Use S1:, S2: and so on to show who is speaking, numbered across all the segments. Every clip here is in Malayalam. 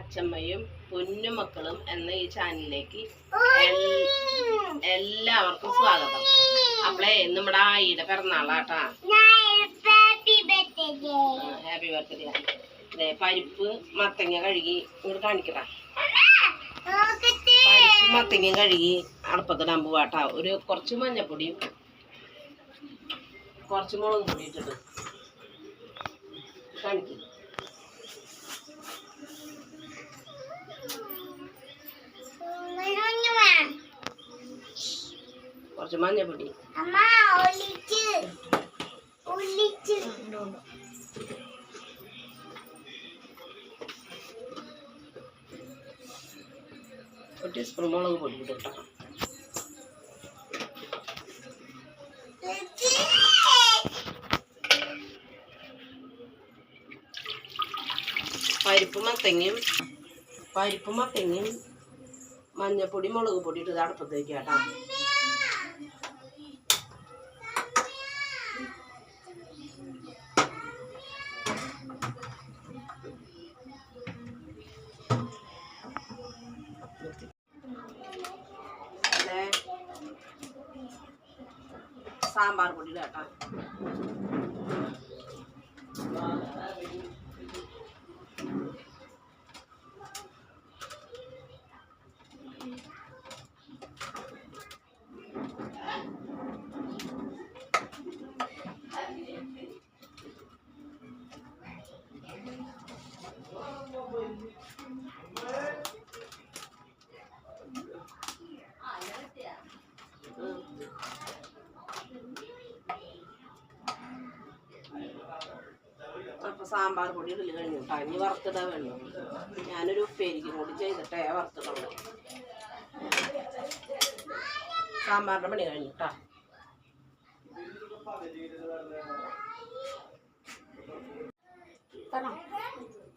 S1: അച്ചമ്മയും പൊന്നുമക്കളും എന്ന ഈ ചാനലിലേക്ക് എല്ലാവർക്കും സ്വാഗതം. അപ്പളേ നമ്മുടെ ആയിയുടെ പിറന്നാളാട്ടാ. Happy birthday. അതെ, പരിപ്പ് മത്തങ്ങ കഴുകി ഇങ്ങോട്ട് കാണിക്കട്ടാ. പരിപ്പ് മത്തങ്ങ കഴുകി അടുപ്പത്തിടാൻ പോവാട്ടാ. ഒരു കുറച്ച് മഞ്ഞപ്പൊടിയും കുറച്ച് മുളക് പൊടി ഇട്ടിട്ട് കാണിക്കും. കുറച്ച് മഞ്ഞപ്പൊടി, ഒരു ടീസ്പൂൺ മുളക് പൊടി ഇട്ടോ. പരിപ്പ് മത്തങ്ങയും മഞ്ഞപ്പൊടി മുളക് പൊടി ഇട്ട് അടുപ്പത്ത് വയ്ക്കുക കേട്ടോ. സാമ്പാർ പൊടി കേട്ടോ. അപ്പോൾ സാമ്പാർ പൊടി ഇടല് കഴിഞ്ഞു കേട്ടോ. ഇനി വറുത്തിടാൻ വേണ്ടു. ഞാനൊരു ഉപ്പേരിക്കും കൂടി ചെയ്തിട്ടേ വറുത്തിടുള്ളൂ. സാമ്പാറിൻ്റെ പണി കഴിഞ്ഞു കേട്ടോ.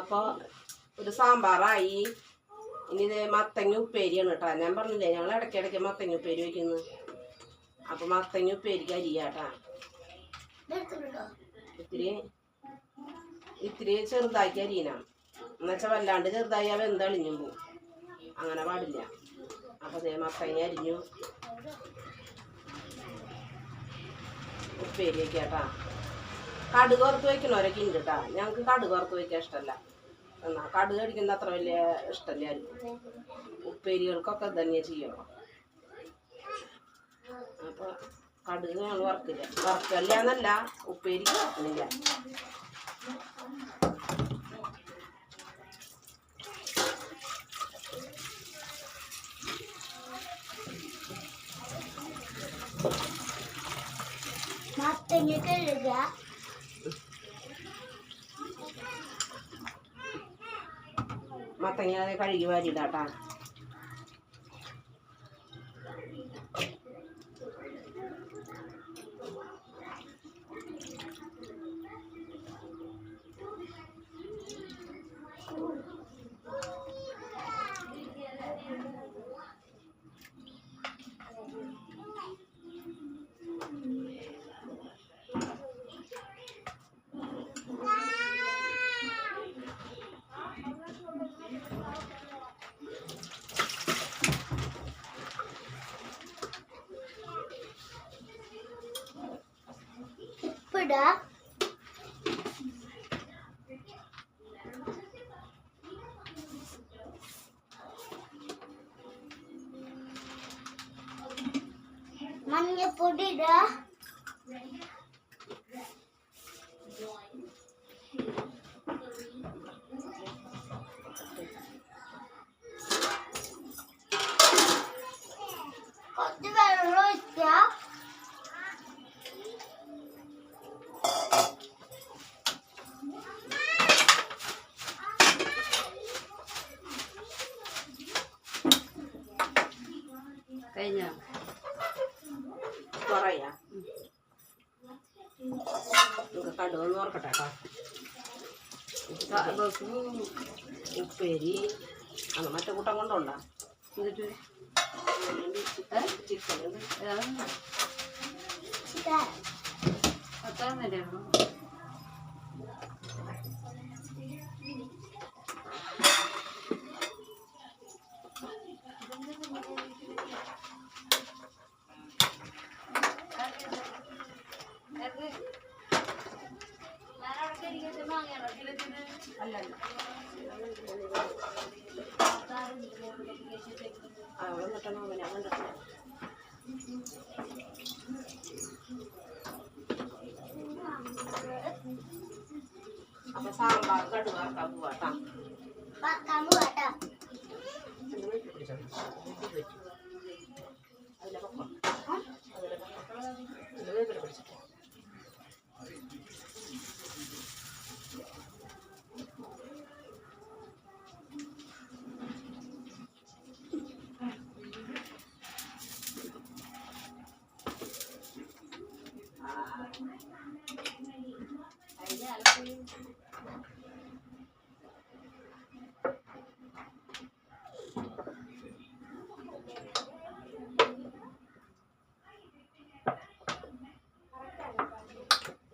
S1: അപ്പോൾ ഒരു സാമ്പാറായി. ഇനി ഇത് മത്തങ്ങ ഉപ്പേരിയാണ് കേട്ടോ. ഞാൻ പറഞ്ഞില്ലേ, ഞങ്ങൾ ഇടയ്ക്കിടയ്ക്ക് മത്തങ്ങ ഉപ്പേരി വയ്ക്കുന്നു. അപ്പോൾ മത്തങ്ങ ഉപ്പേരിക്ക് അരിയാട്ടാ. ഇത്തിരി ചെറുതാക്കി അരിയണം. എന്നുവെച്ചാൽ വല്ലാണ്ട് ചെറുതായി അവ എന്തളിഞ്ഞും പോവും. അങ്ങനെ പാടില്ല. അപ്പോൾ അതേ മത്തങ്ങ അരിഞ്ഞു ഉപ്പേരി വയ്ക്കാട്ടാ. കടുക് വറുത്ത് വയ്ക്കണവരൊക്കെ ഉണ്ട് കേട്ടോ. ഞങ്ങൾക്ക് കടുക് വറുത്ത് വയ്ക്കാൻ ഇഷ്ടമല്ല. എന്നാൽ കടുക് അടിക്കുന്ന അത്ര വലിയ ഇഷ്ടമല്ലായിരിക്കും. ഉപ്പേരികൾക്കൊക്കെ തന്നെയാണ് ചെയ്യണം. അപ്പോൾ കടുക് ഞങ്ങൾ വറുക്കില്ല എന്നല്ല, ഉപ്പേരിക്ക് വറക്കുന്നില്ല. മത്തങ്ങ കഴുകി വാരിയിടാട്ടാ.
S2: മഞ്ഞപ്പൊടി കുറച്ച് വെള്ളം ഒഴിക്കാം.
S1: കഴിഞ്ഞ പറയാ കടുവെന്ന് ഓർക്കട്ടെ കേട്ടോ. ഉപ്പേരി അങ്ങ് മറ്റേ കൂട്ടം കൊണ്ടുണ്ടാ. എന്നിട്ട് ചിക്കൻ പത്താകുന്നില്ലായിരുന്നു. വന്നിട്ടാണ് അവനെ കണ്ടിട്ടില്ല. അപ്പൊ സാമ്പാർ കടുവാക്കാൻ പോവാട്ടാ.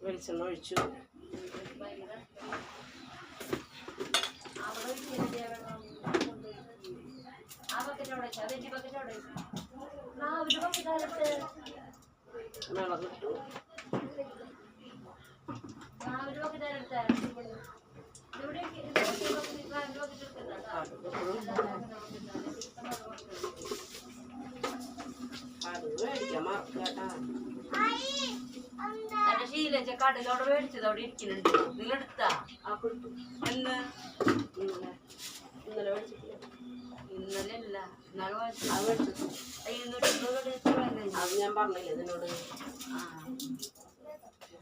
S1: വെളിച്ചെണ്ണ ഒഴിച്ചു. മുളകിട്ടു. അത് മേടിക്കാൻ മറക്കാട്ടാ.
S3: ശീലച്ച കടലോടെ മേടിച്ചത് അവിടെ ഇരിക്കുന്നുണ്ട്. നിങ്ങളെടുത്താ
S1: ആ കൊടുത്തു.
S3: എന്ന്
S1: ഇന്നലെ മേടിച്ചിട്ടില്ല.
S3: ഇന്നലെ അല്ല ഇന്നാള്
S1: അത് മേടിച്ചു. അത് ഞാൻ പറഞ്ഞില്ലേ ഇതിനോട്.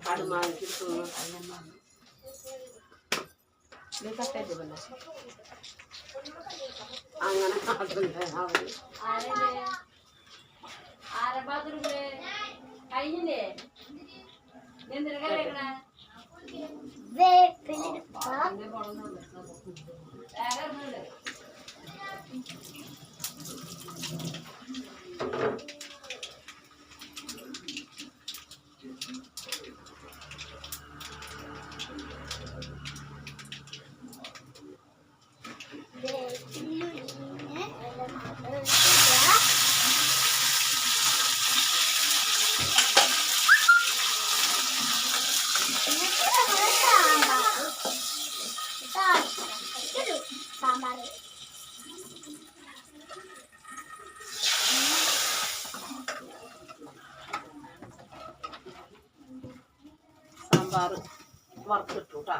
S1: കടുമാനിക്ക് എടുക്കുന്നു. കട്ടേറ്റ് പിന്നെ അങ്ങനെ അതുണ്ട്. അവര്
S3: കഴിഞ്ഞില്ലേ എന്തിനാ കഴിക്കണേ
S1: സാമ്പാർ വറുത്തിട്ടു കേട്ടാ.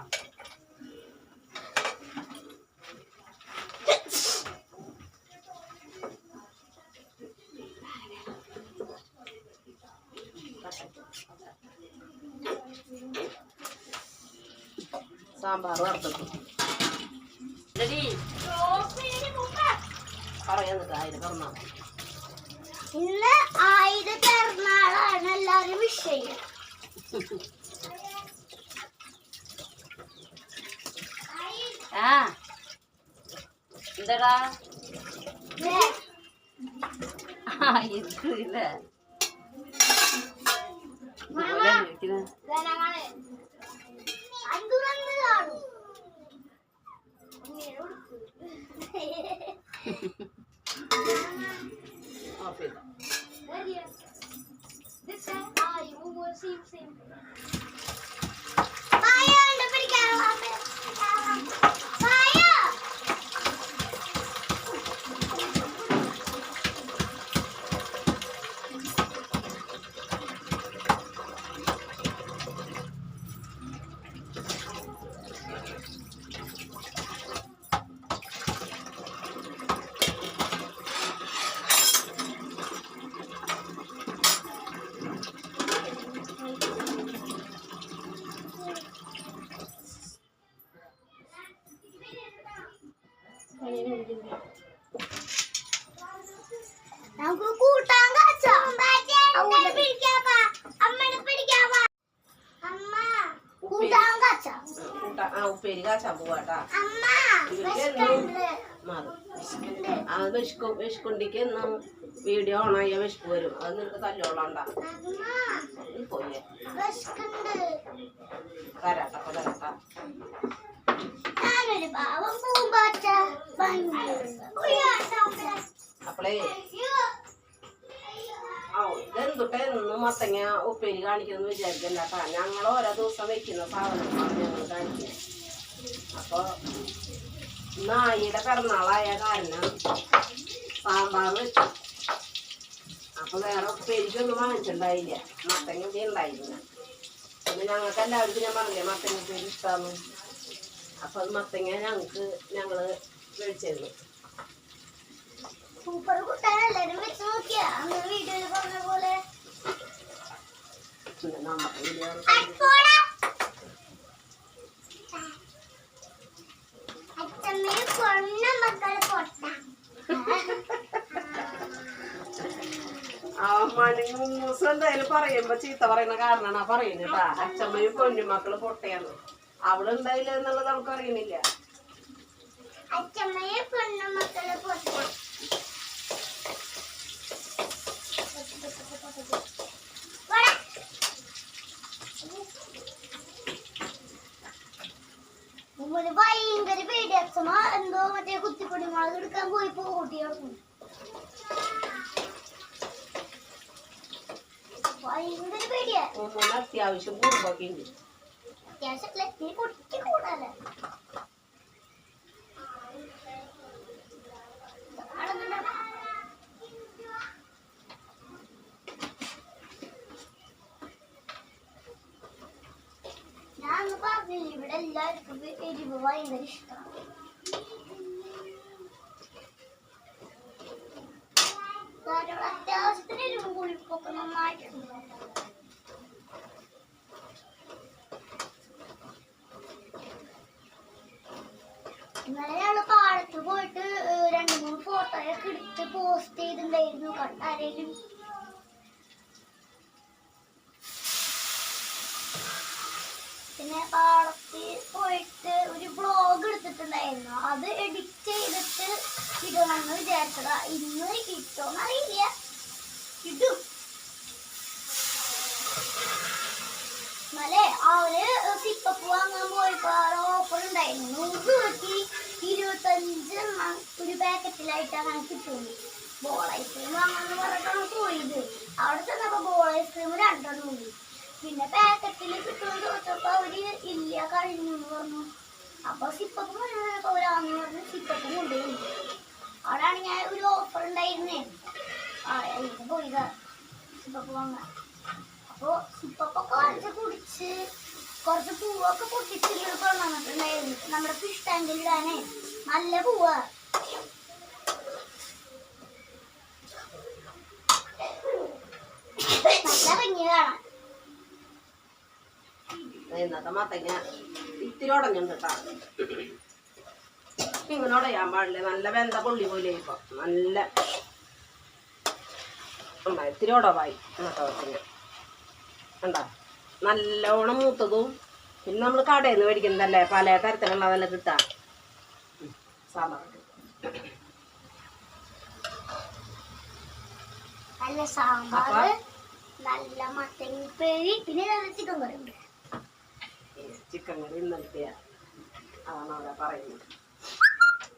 S1: സാമ്പാർ വറുത്തിട്ടു. പറയാന്നിട്ട് ആയിരം പറഞ്ഞാൽ
S2: ഇന്ന് 1000 പിറന്നാളാണ് എല്ലാരും വിഷയം.
S3: ആ എന്താടാ ഇല്ലേ
S1: ഓഫ് ചെയ്ത
S2: നമുക്ക് കൂട്ടാൻ കാച്ചോ. അമ്മ കൂട്ടാൻ കാച്ചോ.
S1: ഉപ്പേരി കാച്ചാൻ പോവാട്ടാ.
S2: അമ്മ
S1: അത് വിശക്കുണ്ടിക്ക് എന്നും വീഡിയോ ഓണായ വിശപ്പ് വരും. അത് നിനക്ക് തല്ലോളണ്ട. പോയേ തരാട്ടപ്പ തരാട്ടാ.
S2: ഞാനൊരു പാവം പൂമ്പാറ്റ.
S1: അപ്പളേ ഇതെന്തുട്ടെ എന്നും മത്തങ്ങ ഉപ്പേരി കാണിക്കുന്നു വിചാരിക്കണ്ടാട്ടാ. ഞങ്ങൾ ഓരോ ദിവസം വെക്കുന്ന സാധനങ്ങളാണ് ഞങ്ങൾ കാണിക്കുന്നത്. അപ്പോൾ നായിയുടെ പിറന്നാളായ കാരണം സാമ്പാർ വെച്ചു. അപ്പൊ വേറെ ഉപ്പേരിക്കൊന്നും വാങ്ങിച്ചിട്ടുണ്ടായില്ല. മത്തങ്ങ ഉണ്ടായിരുന്നു. പിന്നെ ഞങ്ങൾക്ക് എല്ലാവർക്കും ഞാൻ പറഞ്ഞില്ലേ മത്തങ്ങ ഉപ്പേരി ഇഷ്ടമാണ്. അപ്പൊ അത് മത്തങ്ങ ഞങ്ങള് മേടിച്ചിരുന്നു.
S2: സൂപ്പർ കൂട്ടാൻ എല്ലാരും വെച്ച് നോക്കിയാ അന്ന് വീഡിയോയിൽ പറഞ്ഞ പോലെ.
S1: നമുക്ക്
S2: അച്ഛമ്മയെ കൊണ്ട മക്കളെ പൊട്ട.
S1: ആ മണിമൂസ് എന്തായാലും പറയുമ്പോ ചീത്ത പറയുന്ന കാരണമാണ് പറയുന്നത് കേട്ടാ. അച്ഛമ്മയും പൊന്നുമക്കള് പൊട്ടയാണ്. അവളുണ്ടായില്ല എന്നുള്ളത് നമുക്ക് അറിയണില്ല.
S2: അച്ഛമ്മയെ കൊണ്ട മക്കളെ പൊട്ട. ഭയങ്കര പേടി. അച്ഛമ്മ എന്തോ മറ്റേ കുത്തിപ്പൊടി മുളക് എടുക്കാൻ പോയി കൂട്ടിയായിരുന്നു. ഭയങ്കര പേടിയാ.
S1: അത്യാവശ്യം കുറുമ്പൊക്കെ ഉണ്ട്.
S2: അത്യാവശ്യം പൊട്ടി കൂടാല്ലേ. ഞാൻ പറഞ്ഞില്ല ഇവിടെ എല്ലാവർക്കും എരിവ് ഭയങ്കര ഇഷ്ടമാണ്. അത്യാവശ്യത്തിന് എരിവും പുളിപ്പൊക്കെ നന്നായിട്ടുണ്ട്. ഇന്നലെ ഞങ്ങള് പാടത്ത് പോയിട്ട് 2-3 ഫോട്ടോയൊക്കെ എടുത്ത് പോസ്റ്റ് ചെയ്തിട്ടുണ്ടായിരുന്നു. കണ്ടാരേലും പിന്നെ പാടത്ത് പോയിട്ട് ഒരു വ്ളോഗ് എടുത്തിട്ടുണ്ടായിരുന്നു. അത് എഡിറ്റ് ചെയ്തിട്ട് ഇടണമെന്ന് വിചാരിച്ചതാ. ഇന്ന് കിട്ടുമോന്ന് അറിയില്ല. കിട്ടും. എന്നാലേ അവര് സിപ്പപ്പ് വാങ്ങാൻ പോയപ്പോ ഓഫർ ഉണ്ടായിരുന്നു. 100 രൂപയ്ക്ക് 25 ഒരു പാക്കറ്റിലായിട്ട് അങ്ങനെ കിട്ടുള്ളൂ. ബോൾ ഐസ്ക്രീം വാങ്ങാന്ന് പറഞ്ഞിട്ടാണ് പോയത്. അവിടെ ചെന്നപ്പോ ബോൾ ഐസ്ക്രീം 2 കൂടി. പിന്നെ പാക്കറ്റിൽ കിട്ടുമെന്ന് ചോദിച്ചപ്പോ അവര് ഇല്ല കഴിഞ്ഞു എന്ന് പറഞ്ഞു. അപ്പൊ സിപ്പപ്പ് പറഞ്ഞപ്പോ അവരാന്ന് പറഞ്ഞ് സിപ്പപ്പും കൊണ്ടുപോയി. അവിടെയാണ് ഞാൻ ഒരു ഓഫർ ഉണ്ടായിരുന്നേ. എനിക്ക് പോയതാ സിപ്പപ്പ് വാങ്ങാൻ. അപ്പൊ സിപ്പൊക്കെ വാങ്ങിച്ച് കുടിച്ച് കുറച്ച് പൂവൊക്കെ പൊട്ടിച്ചിട്ട് കൊണ്ടുവന്നിട്ടുണ്ടായിരുന്നു. നമ്മുടെ ഫിഷ് ടാങ്കിൽ ഇടാനേ നല്ല പൂവാ. നല്ല ഭംഗി കാണാൻ.
S1: ഇന്നത്തെ മത്തങ്ങ ഇത്തിരി ഉടഞ്ഞുണ്ട് കേട്ടാ. ഇങ്ങനെ ഉടയാൻ പാടില്ല. നല്ല വെന്ത പൊള്ളി പോലെ ഇപ്പൊ നല്ല ഇത്തിരി ഉടവായി ഇന്നത്തെ മത്തങ്ങ കണ്ടാ. നല്ലോണം മൂത്തതും. പിന്നെ നമ്മൾ കടയിൽ നിന്ന് മേടിക്കുന്നതല്ലേ പല തരത്തിലുള്ളതല്ല കിട്ടാ. സാമ്പാർ
S2: നല്ല സാമ്പാർ, നല്ല മത്തങ്ങപ്പേരി, പിന്നെ ചിക്കൻ കറി ഉണ്ട്.
S1: ചിക്കൻ കറി ഇന്നലത്തെ അതാണ് അവിടെ പറയുന്നത്.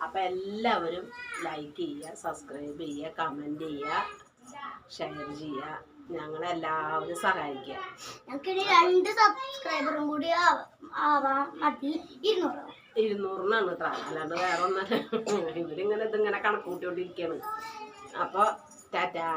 S1: അപ്പൊ എല്ലാവരും ലൈക്ക് ചെയ്യുക, സബ്സ്ക്രൈബ് ചെയ്യുക, കമന്റ് ചെയ്യുക, ഷെയർ ചെയ്യുക. ഞങ്ങളെല്ലാവരും സഹായിക്കുക.
S2: ഞങ്ങൾക്കിനി 2 സബ്സ്ക്രൈബറും കൂടി ആവാൻ മതി.
S1: 200-നാണ് ഇത്ര. അല്ലാണ്ട് വേറെ ഒന്നല്ല. ഇവരിങ്ങനെ ഇതിങ്ങനെ കണക്ക് കൂട്ടിക്കൊണ്ടിരിക്കുകയാണ്. അപ്പോൾ ടാറ്റാ.